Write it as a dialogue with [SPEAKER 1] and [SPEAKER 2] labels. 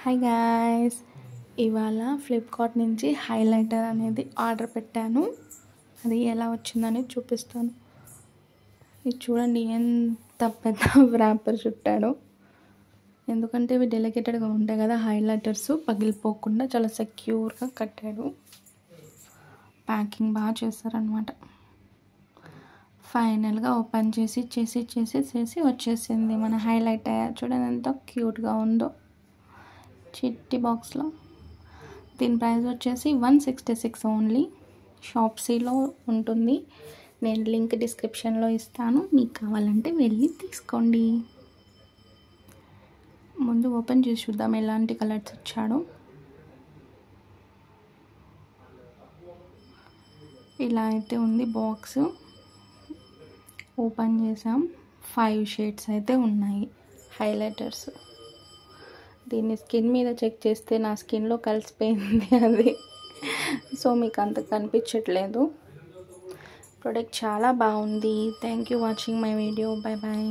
[SPEAKER 1] Hi guys, ఇవాళ Flipkart నుంచి highlighter అనేది ఆర్డర్ పెట్టాను. అది ఎలా వచ్చిందని చూపిస్తాను. ఇది చూడండి ఎంత పెద్ద ర్యాపర్ చుట్టాడో. ఎందుకంటే ఇవి డెలికేటెడ్గా ఉంటాయి కదా హైలైటర్స్, పగిలిపోకుండా చాలా సెక్యూర్గా కట్టాడు. ప్యాకింగ్ బాగా చేస్తారనమాట. ఫైనల్గా ఓపెన్ చేసి వచ్చేసింది మన హైలైటర్. చూడండి ఎంత క్యూట్గా ఉందో చిట్టి బాక్స్లో. దీని ప్రైస్ వచ్చేసి 166 ఓన్లీ. షాప్సీలో ఉంటుంది. నేను లింక్ డిస్క్రిప్షన్లో ఇస్తాను, మీకు కావాలంటే వెళ్ళి తీసుకోండి. ముందు ఓపెన్ చేసి చూద్దాం ఎలాంటి కలర్స్ వచ్చాడో. ఇలా అయితే ఉంది బాక్స్. ఓపెన్ చేసాం. 5 షేడ్స్ అయితే ఉన్నాయి హైలైటర్స్. దీన్ని స్కిన్ మీద చెక్ చేస్తే నా స్కిన్లో కలిసిపోయింది అది, సో మీకు అంత కనిపించట్లేదు. ప్రోడక్ట్ చాలా బాగుంది. Thank you watching my video. Bye bye.